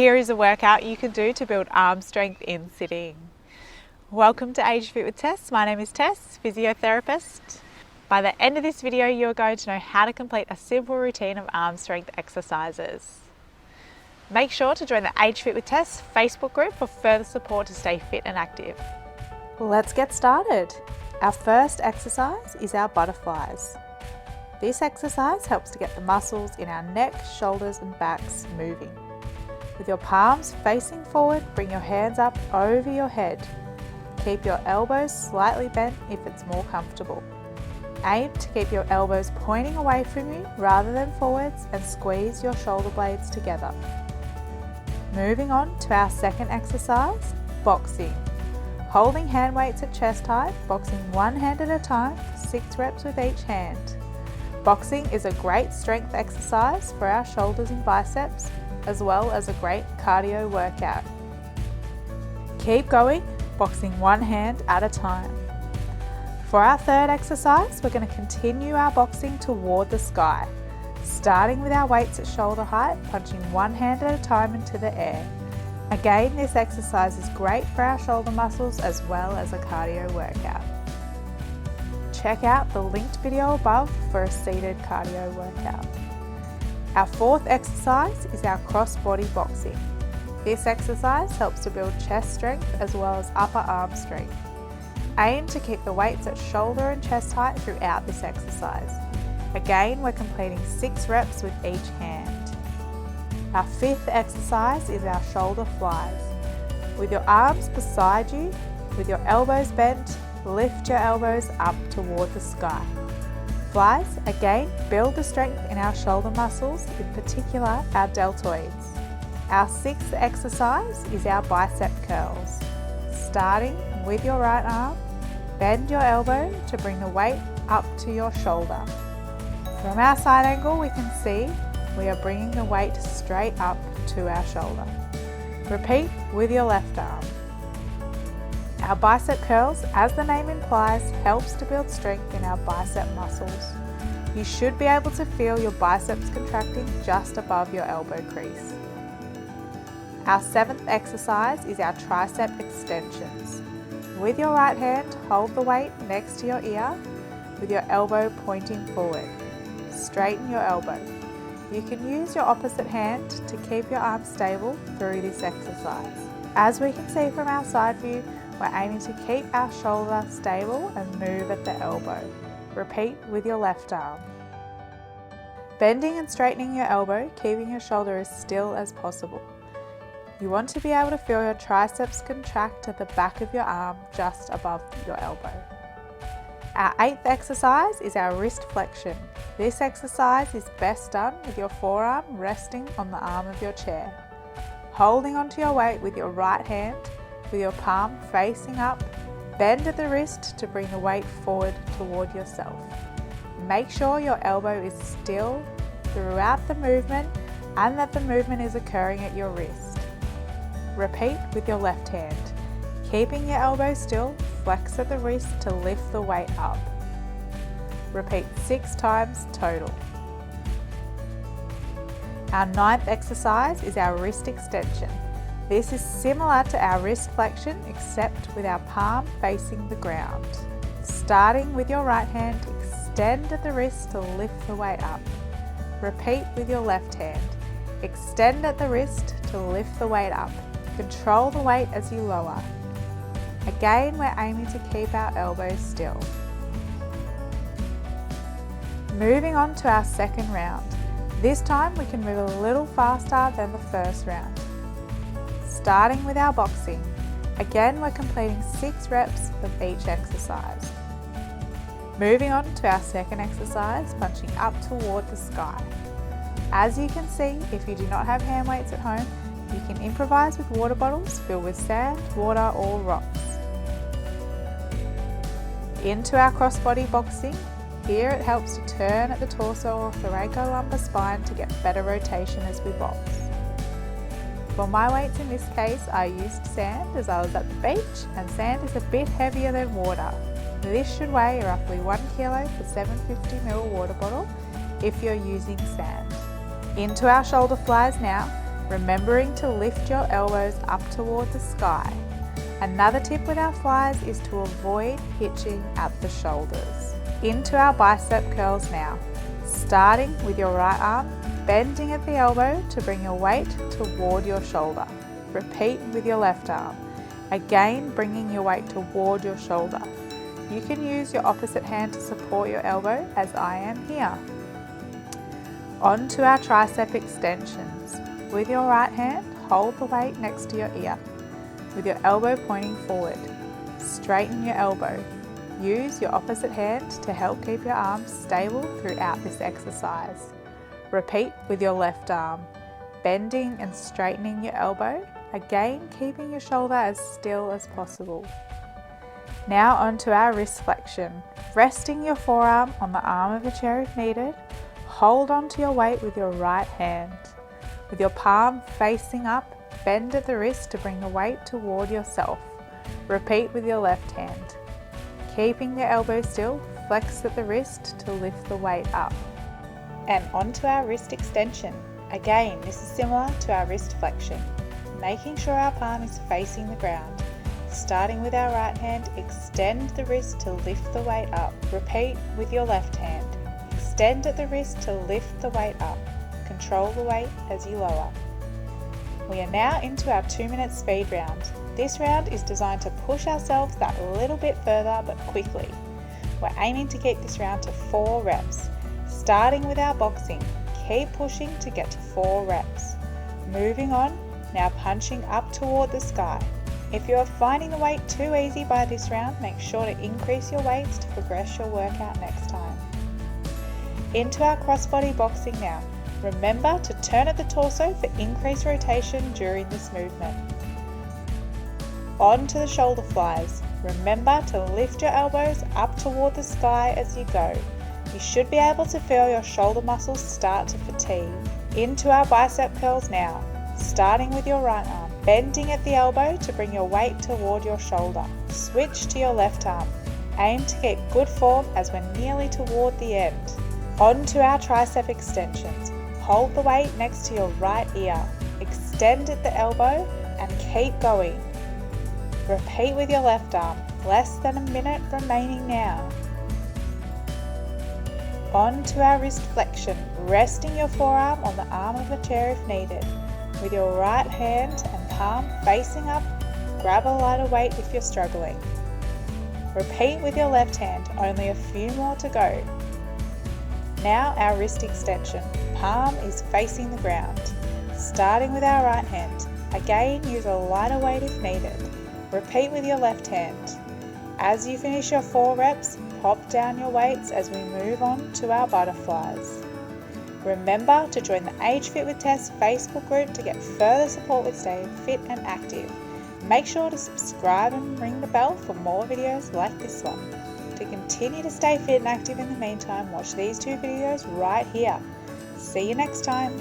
Here is a workout you can do to build arm strength in sitting. Welcome to Age Fit with Tess. My name is Tess, physiotherapist. By the end of this video, you're going to know how to complete a simple routine of arm strength exercises. Make sure to join the Age Fit with Tess Facebook group for further support to stay fit and active. Let's get started. Our first exercise is our butterflies. This exercise helps to get the muscles in our neck, shoulders and backs moving. With your palms facing forward, bring your hands up over your head. Keep your elbows slightly bent if it's more comfortable. Aim to keep your elbows pointing away from you rather than forwards and squeeze your shoulder blades together. Moving on to our second exercise, boxing. Holding hand weights at chest height, boxing one hand at a time, 6 reps with each hand. Boxing is a great strength exercise for our shoulders and biceps, as well as a great cardio workout. Keep going, boxing one hand at a time. For our third exercise, we're going to continue our boxing toward the sky, starting with our weights at shoulder height, punching one hand at a time into the air. Again, this exercise is great for our shoulder muscles as well as a cardio workout. Check out the linked video above for a seated cardio workout. Our fourth exercise is our cross-body boxing. This exercise helps to build chest strength as well as upper arm strength. Aim to keep the weights at shoulder and chest height throughout this exercise. Again, we're completing 6 reps with each hand. Our fifth exercise is our shoulder flies. With your arms beside you, with your elbows bent, lift your elbows up toward the sky. Flies, again, build the strength in our shoulder muscles, in particular our deltoids. Our sixth exercise is our bicep curls. Starting with your right arm, bend your elbow to bring the weight up to your shoulder. From our side angle, we can see we are bringing the weight straight up to our shoulder. Repeat with your left arm. Our bicep curls, as the name implies, helps to build strength in our bicep muscles. You should be able to feel your biceps contracting just above your elbow crease. Our seventh exercise is our tricep extensions. With your right hand, hold the weight next to your ear with your elbow pointing forward. Straighten your elbow. You can use your opposite hand to keep your arm stable through this exercise. As we can see from our side view, we're aiming to keep our shoulder stable and move at the elbow. Repeat with your left arm. Bending and straightening your elbow, keeping your shoulder as still as possible. You want to be able to feel your triceps contract at the back of your arm just above your elbow. Our eighth exercise is our wrist flexion. This exercise is best done with your forearm resting on the arm of your chair. Holding onto your weight with your right hand, with your palm facing up, bend at the wrist to bring the weight forward toward yourself. Make sure your elbow is still throughout the movement and that the movement is occurring at your wrist. Repeat with your left hand. Keeping your elbow still, flex at the wrist to lift the weight up. Repeat 6 times total. Our ninth exercise is our wrist extension. This is similar to our wrist flexion except with our palm facing the ground. Starting with your right hand, extend at the wrist to lift the weight up. Repeat with your left hand. Extend at the wrist to lift the weight up. Control the weight as you lower. Again, we're aiming to keep our elbows still. Moving on to our second round. This time we can move a little faster than the first round. Starting with our boxing. Again, we're completing 6 reps of each exercise. Moving on to our second exercise, punching up toward the sky. As you can see, if you do not have hand weights at home, you can improvise with water bottles filled with sand, water or rocks. Into our crossbody boxing. Here it helps to turn at the torso or thoracolumbar spine to get better rotation as we box. For my weights in this case, I used sand as I was at the beach, and sand is a bit heavier than water. This should weigh roughly 1 kilo for 750ml water bottle if you're using sand. Into our shoulder flies now. remembering to lift your elbows up toward the sky. Another tip with our flies is to avoid hitching at the shoulders. Into our bicep curls now. Starting with your right arm, bending at the elbow to bring your weight toward your shoulder. Repeat with your left arm. Again, bringing your weight toward your shoulder. You can use your opposite hand to support your elbow as I am here. On to our tricep extensions. With your right hand, hold the weight next to your ear. With your elbow pointing forward. Straighten your elbow. Use your opposite hand to help keep your arms stable throughout this exercise. Repeat with your left arm, bending and straightening your elbow, again keeping your shoulder as still as possible. Now onto our wrist flexion. Resting your forearm on the arm of a chair if needed, hold onto your weight with your right hand. With your palm facing up, bend at the wrist to bring the weight toward yourself. Repeat with your left hand. Keeping the elbow still, flex at the wrist to lift the weight up. And onto our wrist extension. Again, this is similar to our wrist flexion. Making sure our palm is facing the ground. Starting with our right hand, extend the wrist to lift the weight up. Repeat with your left hand. Extend at the wrist to lift the weight up. Control the weight as you lower. We are now into our 2-minute speed round. This round is designed to push ourselves that little bit further but quickly. We're aiming to keep this round to 4 reps. Starting with our boxing, keep pushing to get to 4 reps. Moving on, now punching up toward the sky. If you are finding the weight too easy by this round, make sure to increase your weights to progress your workout next time. Into our crossbody boxing now. Remember to turn at the torso for increased rotation during this movement. On to the shoulder flies. Remember to lift your elbows up toward the sky as you go. You should be able to feel your shoulder muscles start to fatigue. Into our bicep curls now. Starting with your right arm, bending at the elbow to bring your weight toward your shoulder. Switch to your left arm. Aim to keep good form as we're nearly toward the end. On to our tricep extensions. Hold the weight next to your right ear. Extend at the elbow and keep going. Repeat with your left arm. Less than a minute remaining now. On to our wrist flexion. Resting your forearm on the arm of a chair if needed. With your right hand and palm facing up, grab a lighter weight if you're struggling. Repeat with your left hand, only a few more to go. Now our wrist extension. Palm is facing the ground. Starting with our right hand. Again, use a lighter weight if needed. Repeat with your left hand. As you finish your 4 reps, pop down your weights as we move on to our butterflies. Remember to join the Age Fit with Tess Facebook group to get further support with staying fit and active. Make sure to subscribe and ring the bell for more videos like this one. To continue to stay fit and active in the meantime, watch these 2 videos right here. See you next time.